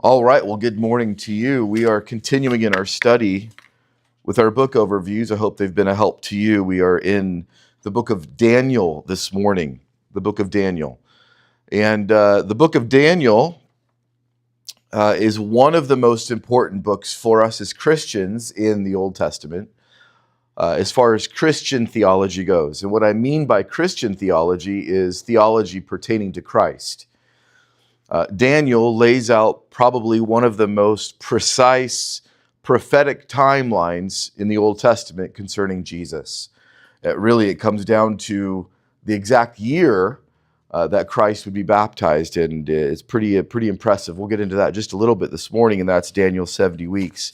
All right, well, good morning to you. We are continuing in our study with our book overviews. I hope they've been a help to you. We are in the book of Daniel this morning, the book of Daniel. And the book of Daniel is one of the most important books for us as Christians in the Old Testament, as far as Christian theology goes. And what I mean by Christian theology is theology pertaining to Christ. Daniel lays out probably one of the most precise prophetic timelines in the Old Testament concerning Jesus. It comes down to the exact year that Christ would be baptized, and it's pretty impressive. We'll get into that just a little bit this morning, and that's Daniel's 70 weeks.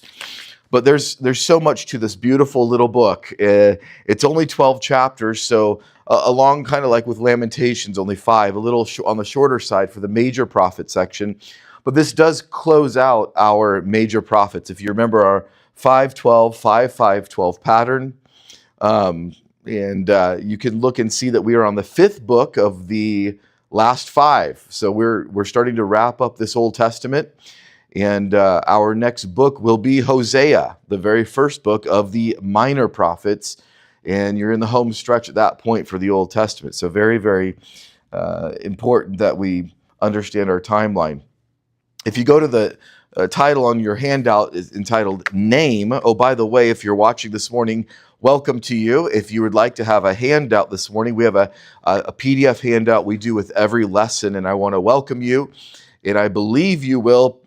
But there's so much to this beautiful little book. It's only 12 chapters, so along kind of like with Lamentations, only 5, a little on the shorter side for the major prophet section. But this does close out our major prophets. If you remember our 5-12, 5-5-12 pattern, and you can look and see that we are on the 5th book of the last 5. So we're starting to wrap up this Old Testament. And our next book will be Hosea, the very first book of the minor prophets. And you're in the home stretch at that point for the Old Testament. So very, very important that we understand our timeline. If you go to the title on your handout, is entitled Name. Oh, by the way, if you're watching this morning, welcome to you. If you would like to have a handout this morning, we have a PDF handout we do with every lesson. And I want to welcome you. And I believe you will.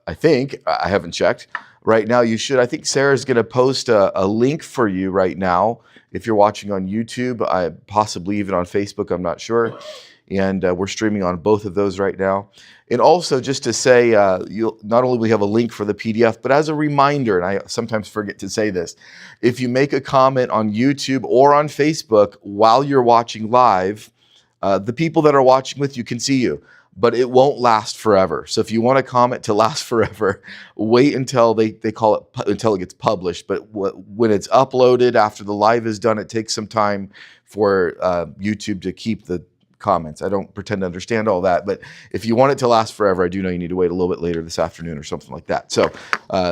I think, I haven't checked. Right now you should. I think Sarah's going to post a link for you right now. If you're watching on YouTube, possibly even on Facebook, I'm not sure. And we're streaming on both of those right now. And also just to say, not only will we have a link for the PDF, but as a reminder, and I sometimes forget to say this, if you make a comment on YouTube or on Facebook while you're watching live, the people that are watching with you can see you. But it won't last forever. So if you want a comment to last forever, wait until they call it, until it gets published. But when it's uploaded after the live is done, it takes some time for YouTube to keep the comments. I don't pretend to understand all that, but if you want it to last forever, I do know you need to wait a little bit later this afternoon or something like that. So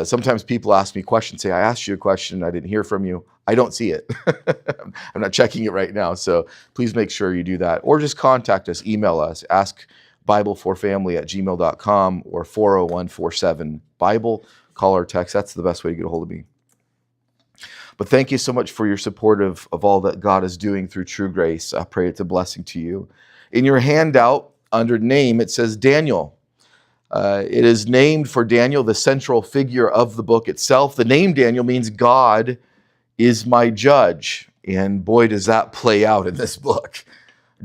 sometimes people ask me questions, say, I asked you a question, I didn't hear from you. I don't see it. I'm not checking it right now. So please make sure you do that. Or just contact us, email us, ask Bible4Family@gmail.com or 401-47-BIBLE. Call or text. That's the best way to get a hold of me. But thank you so much for your support of all that God is doing through True Grace. I pray it's a blessing to you. In your handout, under name, it says Daniel. It is named for Daniel, the central figure of the book itself. The name Daniel means God is my judge. And boy, does that play out in this book.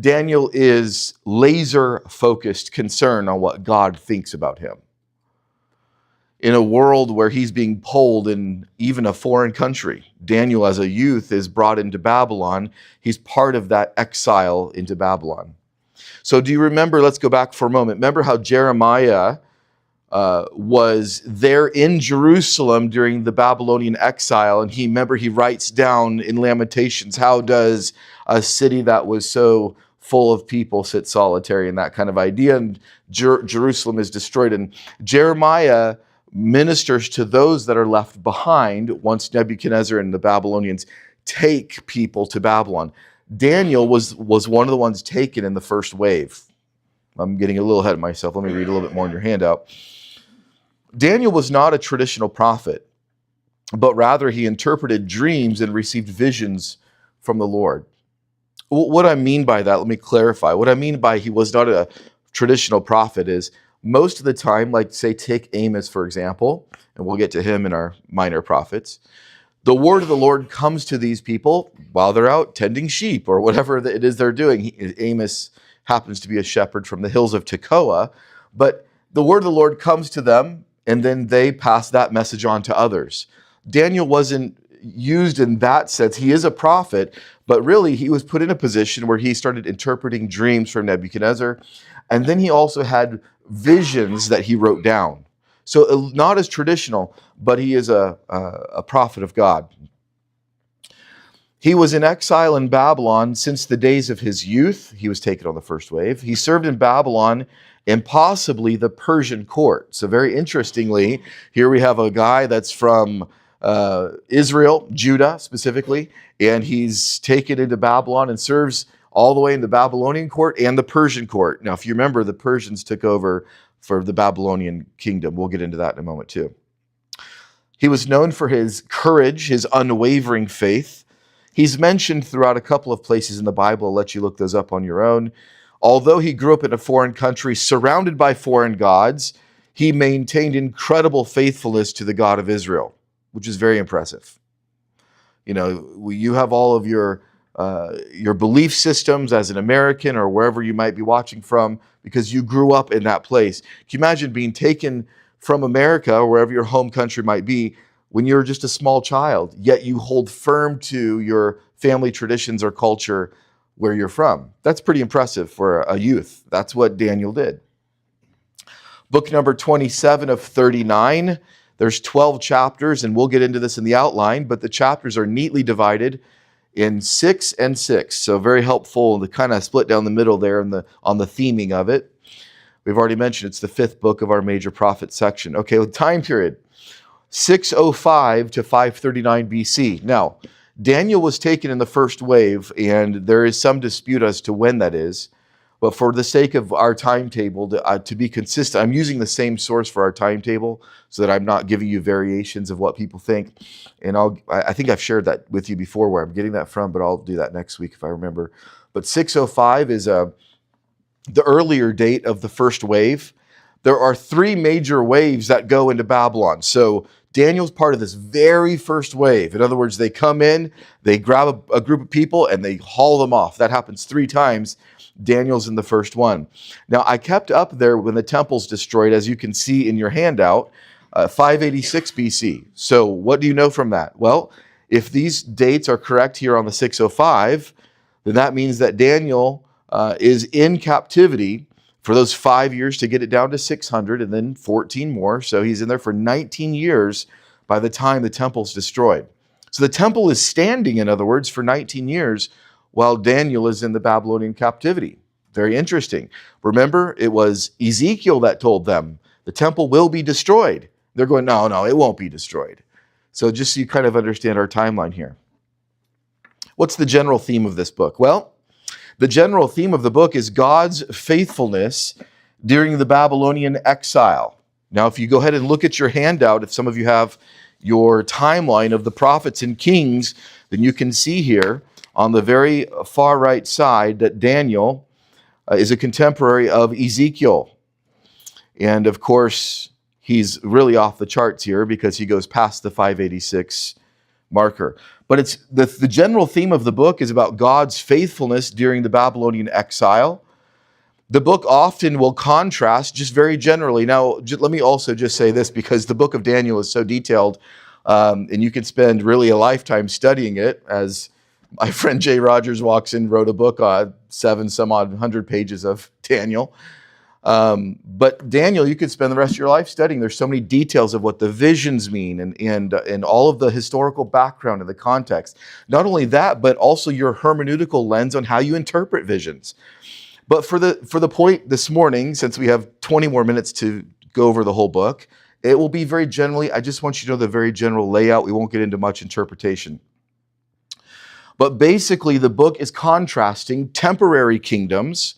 Daniel is laser-focused concern on what God thinks about him. In a world where he's being polled in even a foreign country, Daniel as a youth is brought into Babylon. He's part of that exile into Babylon. So do you remember, let's go back for a moment. Remember how Jeremiah was there in Jerusalem during the Babylonian exile, and he writes down in Lamentations, how does a city that was so full of people sit solitary, and that kind of idea, and Jerusalem is destroyed. And Jeremiah ministers to those that are left behind once Nebuchadnezzar and the Babylonians take people to Babylon. Daniel was one of the ones taken in the first wave. I'm getting a little ahead of myself. Let me read a little bit more in your handout. Daniel was not a traditional prophet, but rather he interpreted dreams and received visions from the Lord. What I mean by that, let me clarify. What I mean by he was not a traditional prophet is most of the time, like say take Amos for example, and we'll get to him in our minor prophets, the word of the Lord comes to these people while they're out tending sheep or whatever it is they're doing. Amos happens to be a shepherd from the hills of Tekoa, but the word of the Lord comes to them and then they pass that message on to others. Daniel wasn't used in that sense. He is a prophet, but really he was put in a position where he started interpreting dreams from Nebuchadnezzar. And then he also had visions that he wrote down. So not as traditional, but he is a prophet of God. He was in exile in Babylon since the days of his youth. He was taken on the first wave. He served in Babylon and possibly the Persian court. So very interestingly, here we have a guy that's from Israel, Judah specifically, and he's taken into Babylon and serves all the way in the Babylonian court and the Persian court. Now, if you remember, the Persians took over for the Babylonian kingdom. We'll get into that in a moment too. He was known for his courage, his unwavering faith. He's mentioned throughout a couple of places in the Bible. I'll let you look those up on your own. Although he grew up in a foreign country surrounded by foreign gods, he maintained incredible faithfulness to the God of Israel, which is very impressive. You know, you have all of your belief systems as an American or wherever you might be watching from because you grew up in that place. Can you imagine being taken from America or wherever your home country might be when you're just a small child, yet you hold firm to your family traditions or culture where you're from? That's pretty impressive for a youth. That's what Daniel did. Book number 27 of 39. There's 12 chapters, and we'll get into this in the outline, but the chapters are neatly divided in 6 and 6. So very helpful to kind of split down the middle there on the theming of it. We've already mentioned it's the 5th book of our major prophet section. Okay, with time period, 605 to 539 BC. Now, Daniel was taken in the first wave, and there is some dispute as to when that is. But for the sake of our timetable, to be consistent, I'm using the same source for our timetable so that I'm not giving you variations of what people think. And I think I've shared that with you before where I'm getting that from, but I'll do that next week if I remember. But 605 is the earlier date of the first wave. There are 3 major waves that go into Babylon. So Daniel's part of this very first wave. In other words, they come in, they grab a group of people, and they haul them off. That happens 3 times. Daniel's in the first one. Now, I kept up there when the temple's destroyed, as you can see in your handout, 586 BC. So what do you know from that? Well, if these dates are correct here on the 605, then that means that Daniel is in captivity for those 5 years to get it down to 600 and then 14 more. So he's in there for 19 years by the time the temple's destroyed. So the temple is standing, in other words, for 19 years while Daniel is in the Babylonian captivity. Very interesting. Remember, it was Ezekiel that told them the temple will be destroyed. They're going, no, it won't be destroyed. So just so you kind of understand our timeline here. What's the general theme of this book? Well, the general theme of the book is God's faithfulness during the Babylonian exile. Now, if you go ahead and look at your handout, if some of you have your timeline of the prophets and kings, then you can see here on the very far right side that Daniel is a contemporary of Ezekiel. And of course, he's really off the charts here because he goes past the 586 marker. But it's the general theme of the book is about God's faithfulness during the Babylonian exile. The book often will contrast just very generally. Now, let me also just say this, because the book of Daniel is so detailed, and you can spend really a lifetime studying it. As my friend Jay Rogers walks in, wrote a book on 700 pages of Daniel. But Daniel, you could spend the rest of your life studying. There's so many details of what the visions mean and all of the historical background and the context. Not only that, but also your hermeneutical lens on how you interpret visions. But for the point this morning, since we have 20 more minutes to go over the whole book, it will be very generally, I just want you to know the very general layout. We won't get into much interpretation. But basically, the book is contrasting temporary kingdoms,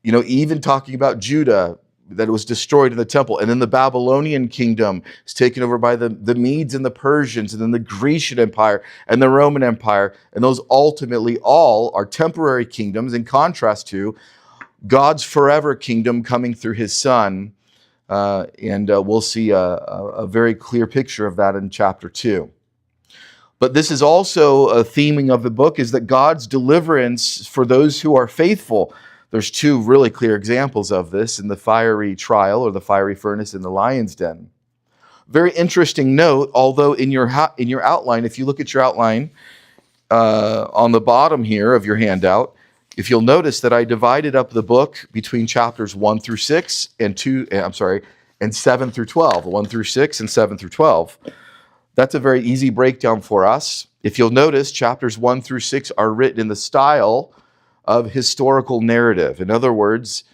even talking about Judah, that it was destroyed in the temple. And then the Babylonian kingdom is taken over by the Medes and the Persians, and then the Grecian Empire and the Roman Empire. And those ultimately all are temporary kingdoms in contrast to God's forever kingdom coming through his Son. And we'll see a very clear picture of that in chapter 2. But this is also a theming of the book, is that God's deliverance for those who are faithful. There's 2 really clear examples of this in the fiery trial or the fiery furnace in the lion's den. Very interesting note, although in your outline, if you look at your outline on the bottom here of your handout, if you'll notice that I divided up the book between chapters 1 through 6 and 7 through 12, 1 through 6 and 7 through 12. That's a very easy breakdown for us. If you'll notice, chapters 1 through 6 are written in the style of historical narrative. In other words,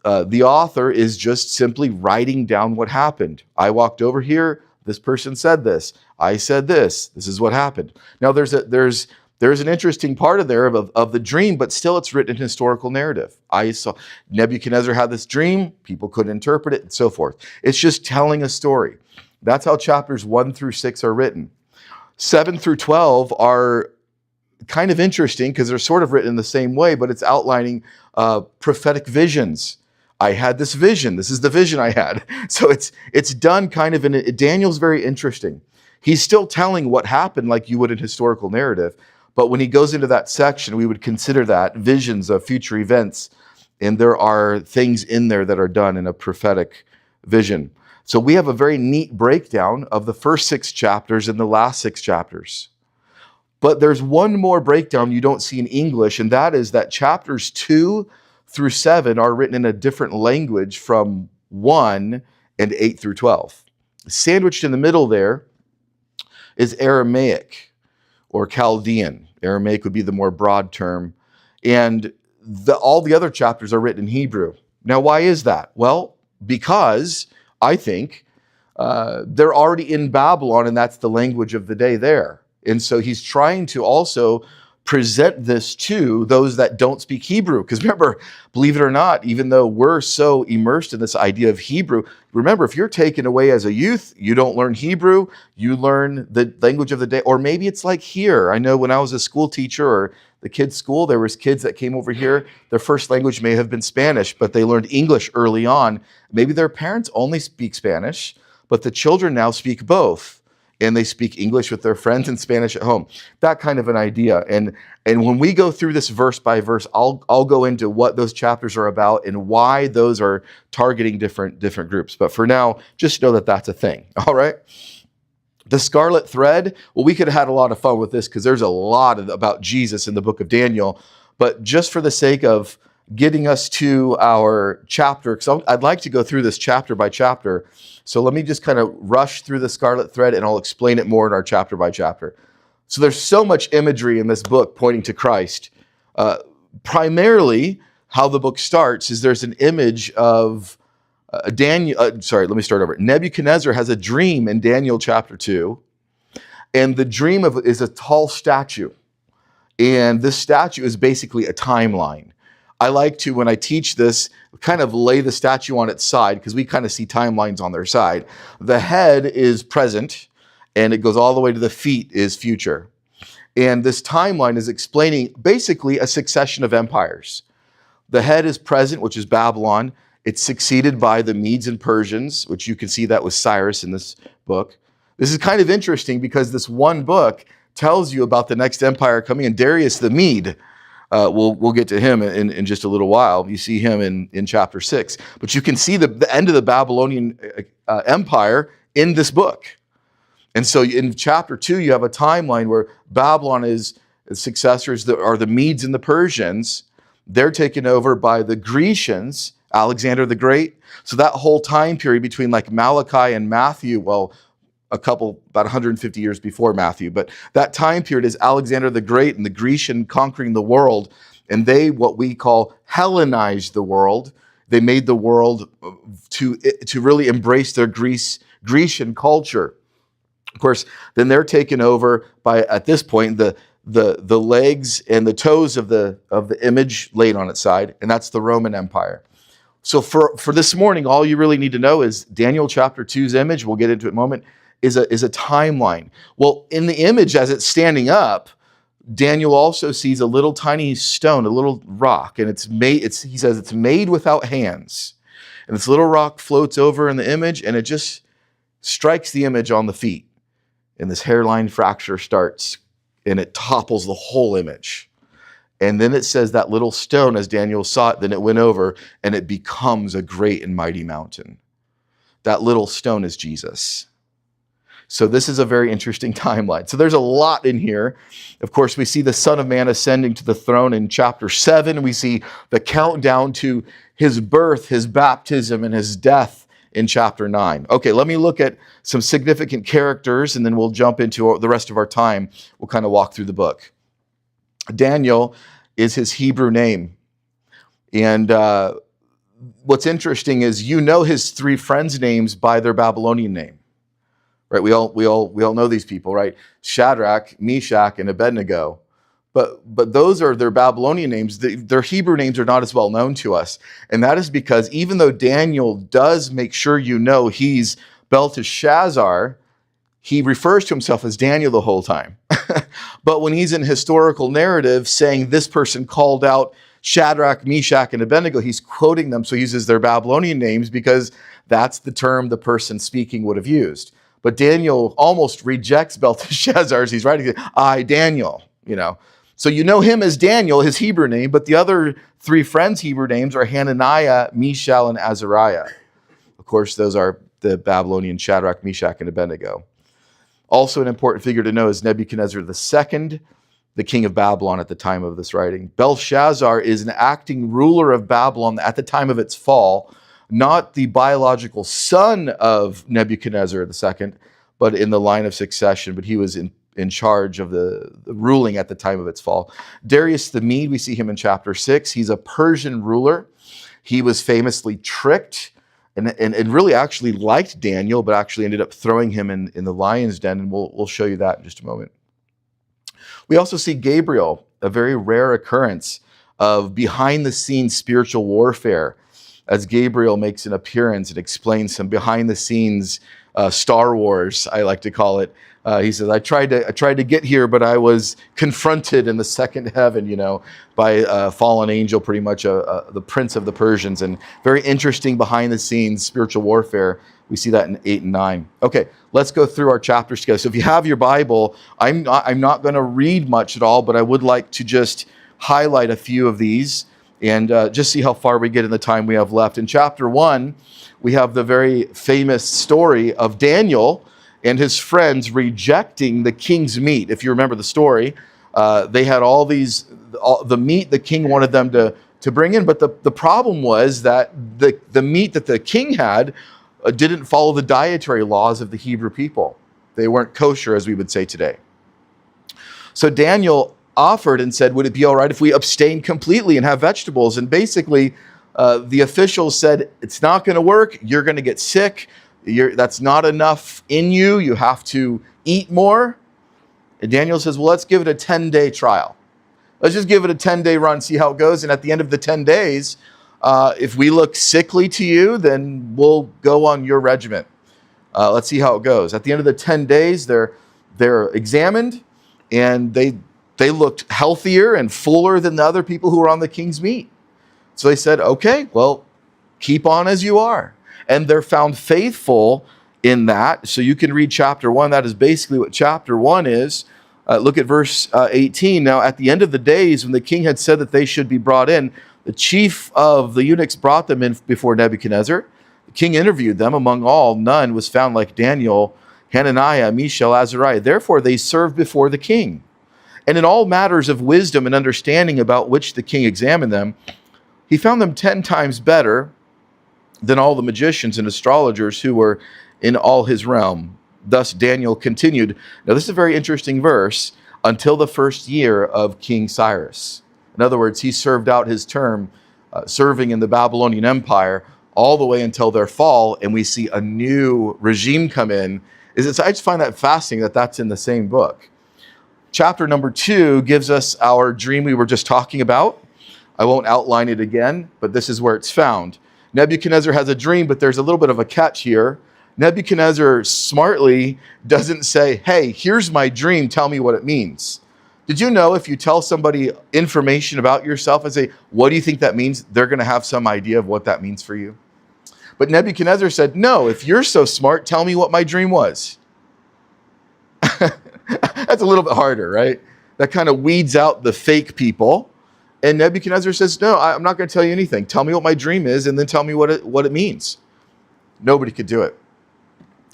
the author is just simply writing down what happened. I walked over here. This person said this. I said this. This is what happened. Now, there's an interesting part of there of the dream, but still it's written in historical narrative. I saw Nebuchadnezzar had this dream. People couldn't interpret it and so forth. It's just telling a story. That's how chapters 1 through 6 are written. 7 through 12 are kind of interesting because they're sort of written in the same way, but it's outlining prophetic visions. I had this vision. This is the vision I had. So it's done kind of Daniel's very interesting. He's still telling what happened like you would in historical narrative, but when he goes into that section, we would consider that visions of future events, and there are things in there that are done in a prophetic vision. So we have a very neat breakdown of the first 6 chapters and the last 6 chapters. But there's one more breakdown you don't see in English, and that is that chapters 2 through 7 are written in a different language from 1 and 8 through 12. Sandwiched in the middle there is Aramaic or Chaldean. Aramaic would be the more broad term. And all the other chapters are written in Hebrew. Now, why is that? Well, because I think they're already in Babylon, and that's the language of the day there. And so he's trying to also present this to those that don't speak Hebrew. Because remember, believe it or not, even though we're so immersed in this idea of Hebrew, remember, if you're taken away as a youth, you don't learn Hebrew, you learn the language of the day. Or maybe it's like here. I know when I was a school teacher or the kids' school, there was kids that came over here. Their first language may have been Spanish, but they learned English early on. Maybe their parents only speak Spanish, but the children now speak both. And they speak English with their friends and Spanish at home. That kind of an idea. And when we go through this verse by verse, I'll go into what those chapters are about and why those are targeting different groups. But for now, just know that that's a thing. All right. The scarlet thread. Well, we could have had a lot of fun with this because there's a lot about Jesus in the book of Daniel. But just for the sake of getting us to our chapter, because I'd like to go through this chapter by chapter. So let me just kind of rush through the scarlet thread and I'll explain it more in our chapter by chapter. So there's so much imagery in this book pointing to Christ. Primarily, how the book starts is there's an image of Nebuchadnezzar has a dream in Daniel chapter 2. And the dream is a tall statue. And this statue is basically a timeline. I like to, when I teach this, kind of lay the statue on its side because we kind of see timelines on their side. The head is present and it goes all the way to the feet is future. And this timeline is explaining basically a succession of empires. The head is present, which is Babylon. It's succeeded by the Medes and Persians, which you can see that was Cyrus in this book. This is kind of interesting because this one book tells you about the next empire coming, and Darius the Mede. We'll get to him in just a little while. You see him in chapter 6. But you can see the end of the Babylonian Empire in this book. And so in chapter 2, you have a timeline where Babylon is successors that are the Medes and the Persians. They're taken over by the Grecians, Alexander the Great. So that whole time period between like Malachi and Matthew, well, about 150 years before Matthew. But that time period is Alexander the Great and the Grecian conquering the world. And they, what we call Hellenized the world. They made the world to really embrace their Grecian culture. Of course, then they're taken over by, at this point, the legs and the toes of the image laid on its side. And that's the Roman Empire. So for this morning, all you really need to know is Daniel chapter 2's image, we'll get into it in a moment, is a timeline. Well, in the image as it's standing up, Daniel also sees a little tiny stone, a little rock, and he says it's made without hands. And this little rock floats over in the image, and it just strikes the image on the feet. And this hairline fracture starts, and it topples the whole image. And then it says that little stone, as Daniel saw it, then it went over, and it becomes a great and mighty mountain. That little stone is Jesus. So this is a very interesting timeline. So there's a lot in here. Of course, we see the Son of Man ascending to the throne in chapter 7. We see the countdown to his birth, his baptism, and his death in chapter 9. Okay, let me look at some significant characters, and then we'll jump into the rest of our time. We'll kind of walk through the book. Daniel is his Hebrew name. And what's interesting is his three friends' names by their Babylonian name, right? We all know these people, right? Shadrach, Meshach, and Abednego. But those are their Babylonian names. Their Hebrew names are not as well known to us. And that is because even though Daniel does make sure he's Belteshazzar, he refers to himself as Daniel the whole time. But when he's in historical narrative saying this person called out Shadrach, Meshach, and Abednego, he's quoting them. So he uses their Babylonian names because that's the term the person speaking would have used. But Daniel almost rejects Belteshazzar as he's writing, I, Daniel, So him as Daniel, his Hebrew name, but the other three friends' Hebrew names are Hananiah, Mishael, and Azariah. Of course, those are the Babylonian Shadrach, Meshach, and Abednego. Also an important figure to know is Nebuchadnezzar II, the king of Babylon at the time of this writing. Belshazzar is an acting ruler of Babylon at the time of its fall, not the biological son of Nebuchadnezzar II, but in the line of succession, but he was in charge of the ruling at the time of its fall. Darius the Mede, we see him in chapter 6. He's a Persian ruler. He was famously tricked and really actually liked Daniel, but actually ended up throwing him in the lion's den, and we'll show you that in just a moment. We also see Gabriel, a very rare occurrence of behind-the-scenes spiritual warfare, as Gabriel makes an appearance and explains some behind-the-scenes Star Wars, I like to call it. He says, I tried to get here, but I was confronted in the second heaven, by a fallen angel, pretty much the prince of the Persians, and very interesting behind-the-scenes spiritual warfare. We see that in 8 and 9. Okay, let's go through our chapters together. So if you have your Bible, I'm not going to read much at all, but I would like to just highlight a few of these and just see how far we get in the time we have left. In chapter 1, we have the very famous story of Daniel and his friends rejecting the king's meat. If you remember the story, they had all the meat the king wanted them to bring in, but the problem was that the meat that the king had didn't follow the dietary laws of the Hebrew people. They weren't kosher, as we would say today. So Daniel offered and said, would it be all right if we abstain completely and have vegetables? And basically, the officials said, it's not going to work. You're going to get sick. That's not enough in you. You have to eat more. And Daniel says, well, let's give it a 10-day trial. Let's just give it a 10-day run, see how it goes. And at the end of the 10 days, if we look sickly to you, then we'll go on your regiment. Let's see how it goes. At the end of the 10 days, they're examined, and they looked healthier and fuller than the other people who were on the king's meat. So they said, okay, well, keep on as you are. And they're found faithful in that. So you can read chapter 1. That is basically what chapter 1 is. Look at verse 18. Now, at the end of the days, when the king had said that they should be brought in, the chief of the eunuchs brought them in before Nebuchadnezzar. The king interviewed them. Among all, none was found like Daniel, Hananiah, Mishael, Azariah. Therefore, they served before the king. And in all matters of wisdom and understanding about which the king examined them, he found them 10 times better than all the magicians and astrologers who were in all his realm. Thus Daniel continued. Now this is a very interesting verse. Until the first year of King Cyrus. In other words, he served out his term serving in the Babylonian Empire all the way until their fall, and we see a new regime come in. I just find that fascinating that that's in the same book. Chapter number 2 gives us our dream we were just talking about. I won't outline it again, but this is where it's found. Nebuchadnezzar has a dream, but there's a little bit of a catch here. Nebuchadnezzar smartly doesn't say, hey, here's my dream, tell me what it means. Did you know if you tell somebody information about yourself and say, what do you think that means? They're going to have some idea of what that means for you. But Nebuchadnezzar said, no, if you're so smart, tell me what my dream was. That's a little bit harder, right? That kind of weeds out the fake people. And Nebuchadnezzar says, no, I'm not going to tell you anything. Tell me what my dream is, and then tell me what it means. Nobody could do it.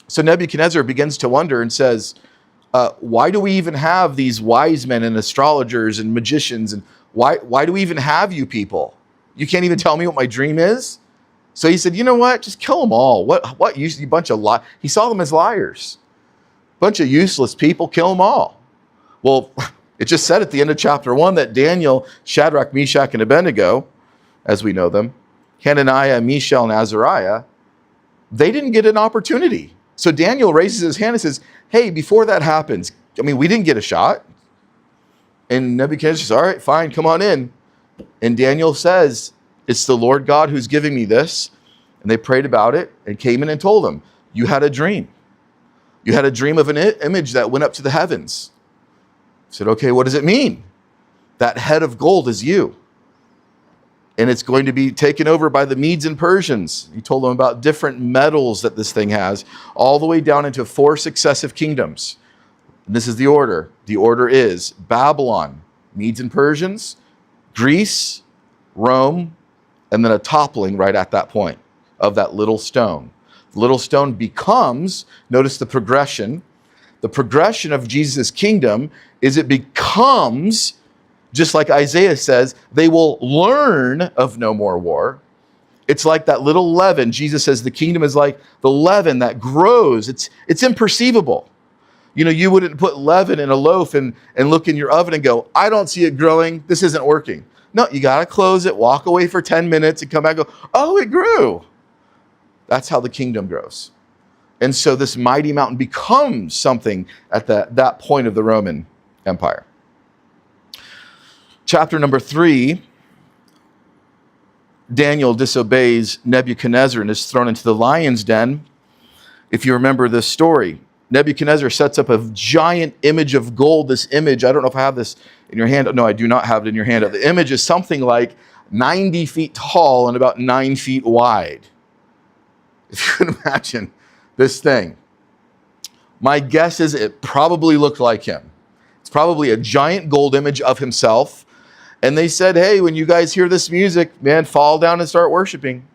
So Nebuchadnezzar begins to wonder and says, why do we even have these wise men and astrologers and magicians? And why do we even have you people? You can't even tell me what my dream is? So he said, you know what? Just kill them all. What you bunch of liars. He saw them as liars. Bunch of useless people, kill them all. Well, it just said at the end of chapter 1 that Daniel, Shadrach, Meshach, and Abednego, as we know them, Hananiah, Mishael, and Azariah, they didn't get an opportunity. So Daniel raises his hand and says, hey, before that happens, we didn't get a shot. And Nebuchadnezzar says, all right, fine, come on in. And Daniel says, it's the Lord God who's giving me this. And they prayed about it and came in and told him, you had a dream. You had a dream of an image that went up to the heavens. He said, okay, what does it mean? That head of gold is you. And it's going to be taken over by the Medes and Persians. He told them about different metals that this thing has, all the way down into 4 successive kingdoms. And this is the order. The order is Babylon, Medes and Persians, Greece, Rome, and then a toppling right at that point of that little stone. The little stone becomes, notice the progression. The progression of Jesus' kingdom is it becomes, just like Isaiah says, they will learn of no more war. It's like that little leaven. Jesus says the kingdom is like the leaven that grows. It's imperceivable. You wouldn't put leaven in a loaf and look in your oven and go, I don't see it growing. This isn't working. No, you got to close it, walk away for 10 minutes and come back and go, oh, it grew. That's how the kingdom grows. And so this mighty mountain becomes something at that point of the Roman Empire. Chapter number 3, Daniel disobeys Nebuchadnezzar and is thrown into the lion's den. If you remember this story, Nebuchadnezzar sets up a giant image of gold. This image, I don't know if I have this in your hand. No, I do not have it in your hand. The image is something like 90 feet tall and about 9 feet wide. If you can imagine this thing. My guess is it probably looked like him. It's probably a giant gold image of himself. And they said, hey, when you guys hear this music, man, fall down and start worshiping.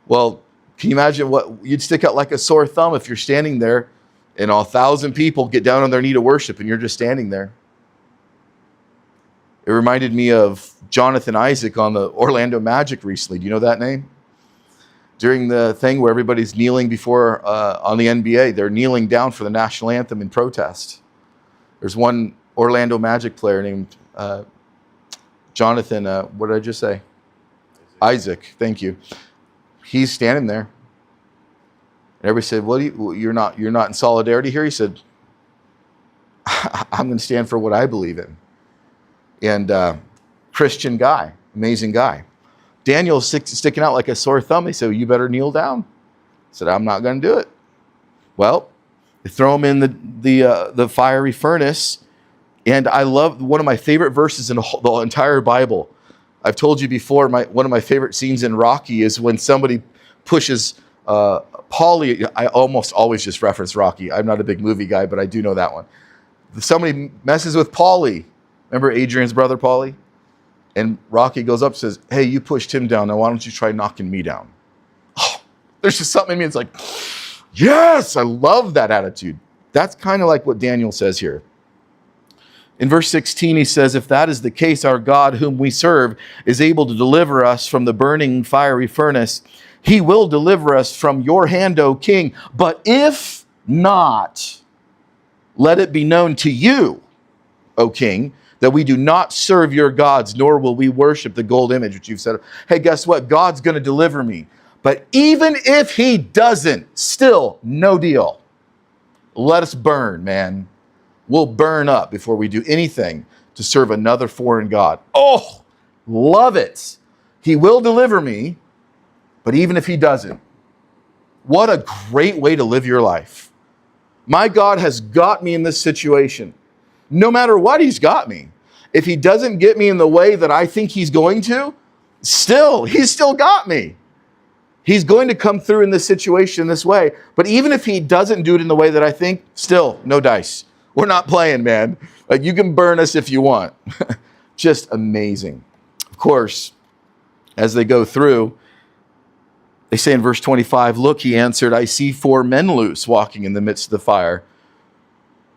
Well, can you imagine what you'd stick out like a sore thumb if you're standing there and 1,000 people get down on their knee to worship and you're just standing there? It reminded me of Jonathan Isaac on the Orlando Magic recently. Do you know that name? During the thing where everybody's kneeling before, on the NBA, they're kneeling down for the national anthem in protest. There's one Orlando Magic player named Jonathan, what did I just say? Isaac, thank you. He's standing there. And everybody said, you're not in solidarity here? He said, I'm going to stand for what I believe in. And Christian guy, amazing guy. Daniel's sticking out like a sore thumb. They said, you better kneel down. I said, I'm not going to do it. Well, they throw him in the fiery furnace. And I love one of my favorite verses in the entire Bible. I've told you before, one of my favorite scenes in Rocky is when somebody pushes Paulie. I almost always just reference Rocky. I'm not a big movie guy, but I do know that one. Somebody messes with Paulie. Remember Adrian's brother, Paulie? And Rocky goes up and says, hey, you pushed him down. Now why don't you try knocking me down? Oh, there's just something in me. It's like, yes, I love that attitude. That's kind of like what Daniel says here. In verse 16, he says, if that is the case, our God whom we serve is able to deliver us from the burning fiery furnace. He will deliver us from your hand, O king. But if not, let it be known to you, O king, that we do not serve your gods, nor will we worship the gold image which you've set up. Hey, guess what? God's going to deliver me. But even if he doesn't, still no deal. Let us burn, man. We'll burn up before we do anything to serve another foreign god. Oh, love it. He will deliver me, but even if he doesn't, what a great way to live your life. My God has got me in this situation. No matter what, he's got me. If he doesn't get me in the way that I think he's going to, he's still got me. He's going to come through in this situation this way. But even if he doesn't do it in the way that I think, still, no dice. We're not playing, man. Like, you can burn us if you want. Just amazing. Of course, as they go through, they say in verse 25, look, he answered, I see 4 men loose walking in the midst of the fire,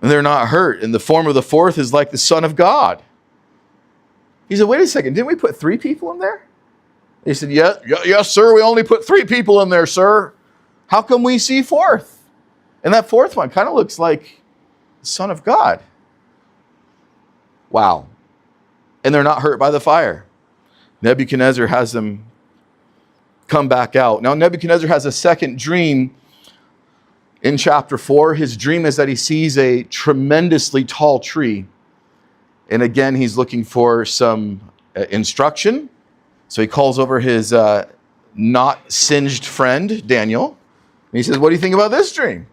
and they're not hurt. And the form of the 4th is like the Son of God. He said, wait a second, didn't we put 3 people in there? He said, yes, sir, we only put 3 people in there, sir. How come we see 4th? And that 4th one kind of looks like the Son of God. Wow. And they're not hurt by the fire. Nebuchadnezzar has them come back out. Now, Nebuchadnezzar has a second dream in chapter 4. His dream is that he sees a tremendously tall tree. And again, he's looking for some instruction. So he calls over his not singed friend, Daniel. And he says, what do you think about this dream?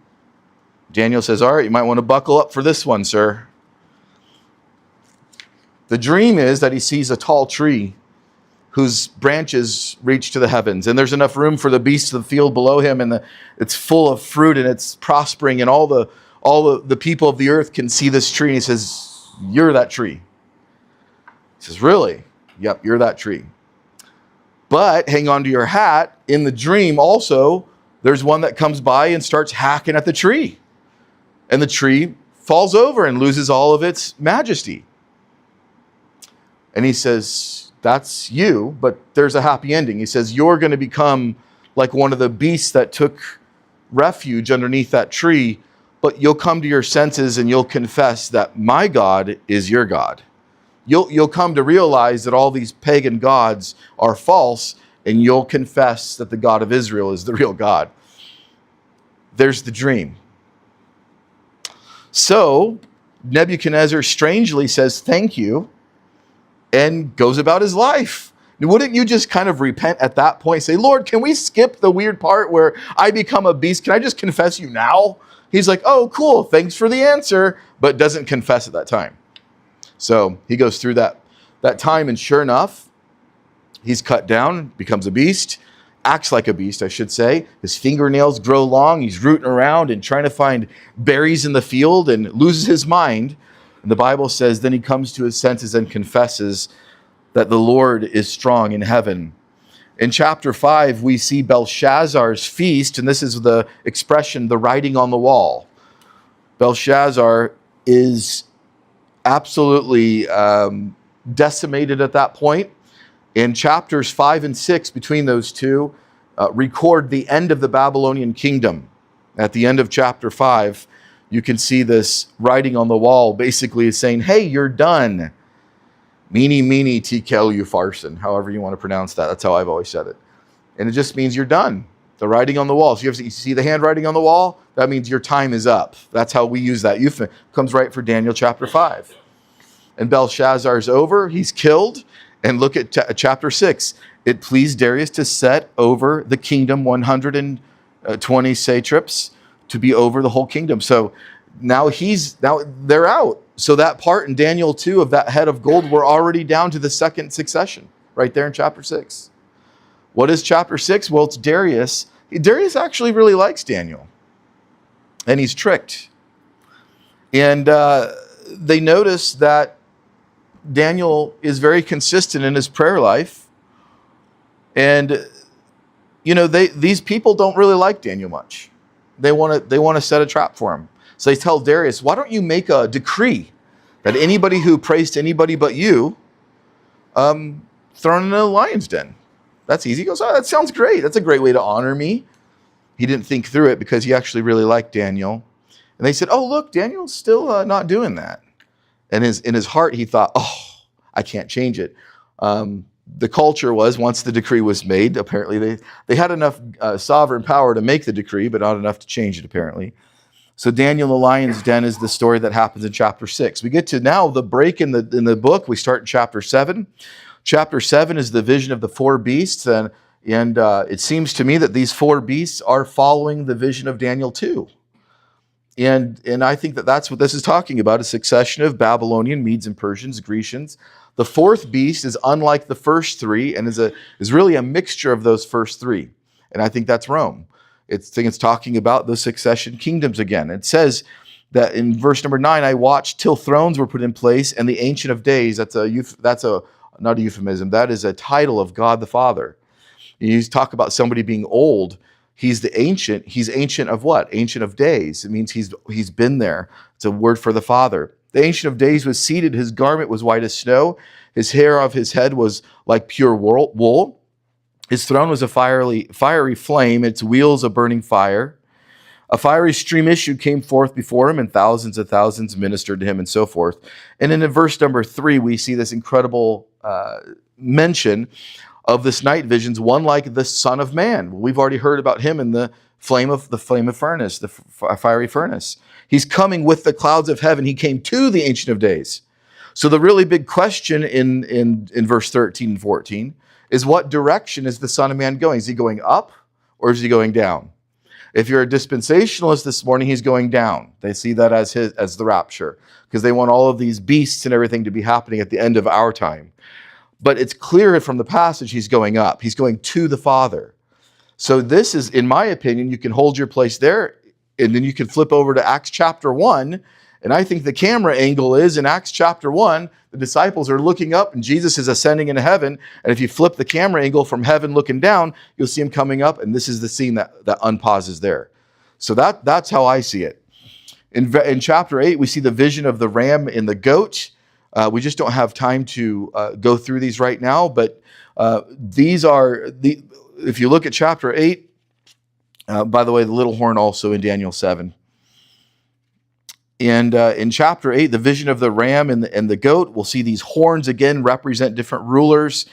Daniel says, all right, you might want to buckle up for this one, sir. The dream is that he sees a tall tree whose branches reach to the heavens. And there's enough room for the beasts of the field below him. And it's full of fruit and it's prospering. And all the people of the earth can see this tree. And he says, you're that tree. He says, really? Yep, you're that tree. But hang on to your hat. In the dream also, there's one that comes by and starts hacking at the tree. And the tree falls over and loses all of its majesty. And he says, that's you, but there's a happy ending. He says, you're going to become like one of the beasts that took refuge underneath that tree, but you'll come to your senses and you'll confess that my God is your God. You'll come to realize that all these pagan gods are false, and you'll confess that the God of Israel is the real God. There's the dream. So Nebuchadnezzar strangely says thank you and goes about his life. Wouldn't you just kind of repent at that point? Say, Lord, can we skip the weird part where I become a beast? Can I just confess you now? He's like, oh, cool, thanks for the answer, but doesn't confess at that time. So he goes through that time, and sure enough, he's cut down, becomes a beast, acts like a beast, I should say. His fingernails grow long. He's rooting around and trying to find berries in the field and loses his mind. And the Bible says then he comes to his senses and confesses that the Lord is strong in heaven. In chapter 5, we see Belshazzar's feast, and this is the expression, the writing on the wall. Belshazzar is absolutely decimated at that point. In chapters 5 and 6, between those two, record the end of the Babylonian kingdom. At the end of chapter 5, you can see this writing on the wall basically saying, hey, you're done. Meeny, meeny, tekel upharsin, however you want to pronounce that. That's how I've always said it. And it just means you're done. The writing on the wall. So you see the handwriting on the wall? That means your time is up. That's how we use that. Comes right for Daniel chapter 5. And Belshazzar's over. He's killed. And look at chapter 6. It pleased Darius to set over the kingdom 120 satraps to be over the whole kingdom. So now they're out. So that part in Daniel 2 of that head of gold, we're already down to the second succession right there in chapter 6. What is chapter 6? Well, it's Darius. Darius actually really likes Daniel. And he's tricked. And they notice that Daniel is very consistent in his prayer life. And, these people don't really like Daniel much. They want to set a trap for him. So they tell Darius, why don't you make a decree that anybody who prays to anybody but you, thrown in a lion's den. That's easy. He goes, oh, that sounds great. That's a great way to honor me. He didn't think through it because he actually really liked Daniel. And they said, oh, look, Daniel's still not doing that. And in his heart, he thought, oh, I can't change it. The culture was, once the decree was made, apparently they had enough sovereign power to make the decree, but not enough to change it, apparently. So Daniel in the lion's den is the story that happens in chapter 6. We get to now the break in the book. We start in chapter 7. Chapter 7 is the vision of the four beasts, and it seems to me that these four beasts are following the vision of Daniel 2. And I think that's what this is talking about, a succession of Babylonian, Medes and Persians, Grecians. The fourth beast is unlike the first three and is really a mixture of those first three. And I think that's Rome. It's talking about the succession kingdoms again. It says that in verse number 9, I watched till thrones were put in place, and the Ancient of Days, that's not a euphemism, that is a title of God the Father. You talk about somebody being old. He's the ancient. He's ancient of what? Ancient of days. It means he's been there. It's a word for the Father. The Ancient of Days was seated. His garment was white as snow. His hair of his head was like pure wool. His throne was a fiery flame. Its wheels a burning fire. A fiery stream came forth before him, and thousands of thousands ministered to him, and so forth. And then in verse number 3, we see this incredible mention of this night visions, one like the Son of Man. We've already heard about him in the flame of furnace, the fiery furnace. He's coming with the clouds of heaven. He came to the Ancient of Days. So the really big question in verse 13 and 14 is, what direction is the Son of Man going? Is he going up or is he going down? If you're a dispensationalist this morning, he's going down. They see that as the rapture, because they want all of these beasts and everything to be happening at the end of our time. But it's clear from the passage he's going up. He's going to the Father. So this is, in my opinion, you can hold your place there, and then you can flip over to Acts chapter 1. And I think the camera angle is in Acts chapter 1, the disciples are looking up and Jesus is ascending into heaven. And if you flip the camera angle from heaven looking down, you'll see him coming up. And this is the scene that unpauses there. So that's how I see it. In chapter 8, we see the vision of the ram and the goat. We just don't have time to go through these right now. But these are, if you look at chapter 8, by the way, the little horn also in Daniel 7. And in chapter 8, the vision of the ram and the goat, we'll see these horns again represent different rulers.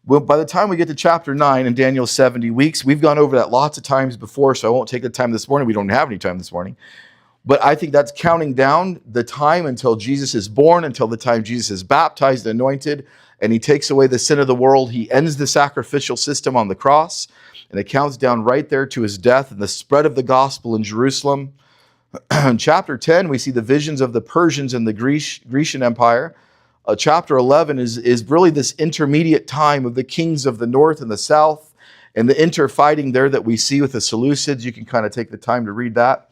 Well, by the time we get to chapter 9 in Daniel's 70 weeks, we've gone over that lots of times before, so I won't take the time this morning. We don't have any time this morning. But I think that's counting down the time until Jesus is born, until the time Jesus is baptized, anointed, and he takes away the sin of the world. He ends the sacrificial system on the cross, and it counts down right there to his death and the spread of the gospel in Jerusalem. In chapter 10, we see the visions of the Persians and the Grecian Empire. Chapter 11 is really this intermediate time of the kings of the north and the south, and the interfighting there that we see with the Seleucids. You can kind of take the time to read that.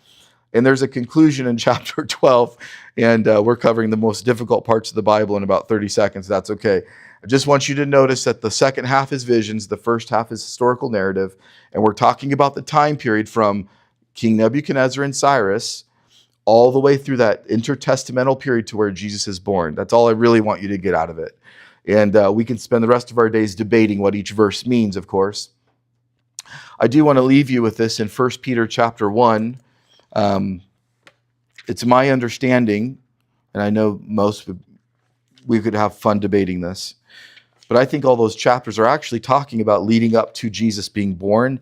And there's a conclusion in chapter 12, and we're covering the most difficult parts of the Bible in about 30 seconds. That's okay. I just want you to notice that the second half is visions, the first half is historical narrative, and we're talking about the time period from King Nebuchadnezzar and Cyrus all the way through that intertestamental period to where Jesus is born. That's all I really want you to get out of it. And we can spend the rest of our days debating what each verse means, of course. I do want to leave you with this in 1 Peter chapter 1. It's my understanding, and I know we could have fun debating this, but I think all those chapters are actually talking about leading up to Jesus being born.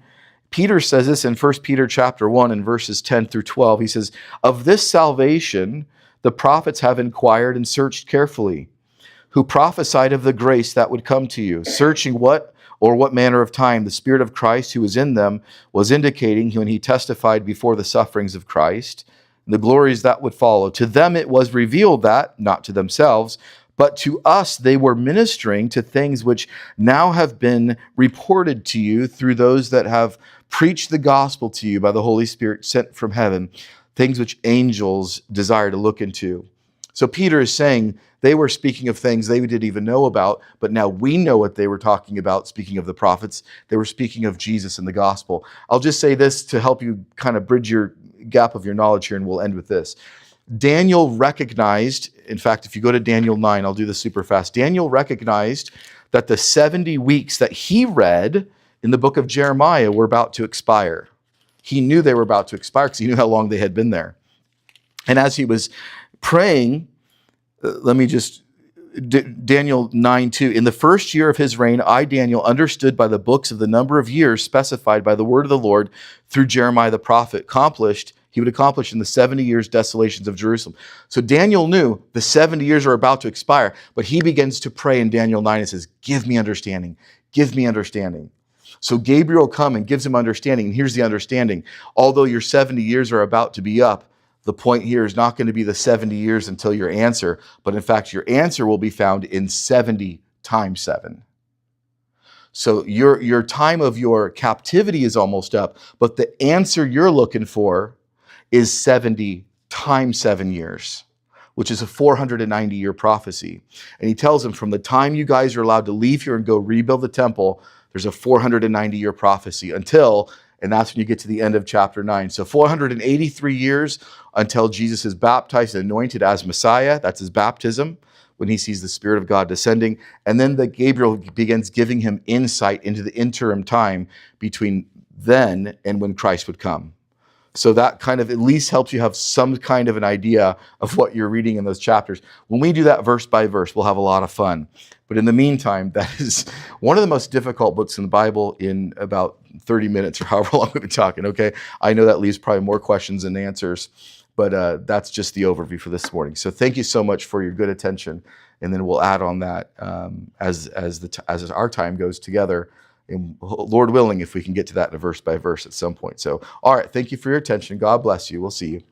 Peter says this in 1 Peter chapter 1 and verses 10 through 12. He says, "Of this salvation the prophets have inquired and searched carefully, who prophesied of the grace that would come to you, searching what manner of time the Spirit of Christ who was in them was indicating when he testified before the sufferings of Christ, and the glories that would follow. To them it was revealed that, not to themselves, but to us they were ministering to things which now have been reported to you through those that have preached the gospel to you by the Holy Spirit sent from heaven, things which angels desire to look into." So Peter is saying they were speaking of things they didn't even know about, but now we know what they were talking about. Speaking of the prophets, they were speaking of Jesus and the gospel. I'll just say this to help you kind of bridge your gap of your knowledge here, and we'll end with this. Daniel recognized, in fact, if you go to Daniel 9, I'll do this super fast. Daniel recognized that the 70 weeks that he read in the book of Jeremiah were about to expire. He knew they were about to expire because he knew how long they had been there. And as he was praying, Daniel 9:2, "In the first year of his reign, I, Daniel, understood by the books of the number of years specified by the word of the Lord through Jeremiah the prophet, he would accomplish in the 70 years desolations of Jerusalem." So Daniel knew the 70 years are about to expire, but he begins to pray in Daniel 9 and says, "Give me understanding, give me understanding." So Gabriel comes and gives him understanding, and here's the understanding. Although your 70 years are about to be up, the point here is not going to be the 70 years until your answer, but in fact, your answer will be found in 70 times 7. So your time of your captivity is almost up, but the answer you're looking for is 70 times 7 years, which is a 490-year prophecy. And he tells them, from the time you guys are allowed to leave here and go rebuild the temple, there's a 490-year prophecy until, and that's when you get to the end of chapter 9. So 483 years until Jesus is baptized and anointed as Messiah. That's his baptism, when he sees the Spirit of God descending. And then Gabriel begins giving him insight into the interim time between then and when Christ would come. So that kind of at least helps you have some kind of an idea of what you're reading in those chapters. When we do that verse by verse, we'll have a lot of fun. But in the meantime, that is one of the most difficult books in the Bible in about 30 minutes or however long we've been talking, okay? I know that leaves probably more questions than answers, but that's just the overview for this morning. So thank you so much for your good attention, and then we'll add on that as our time goes together. And Lord willing, if we can get to that in a verse by verse at some point. So, all right, thank you for your attention. God bless you. We'll see you.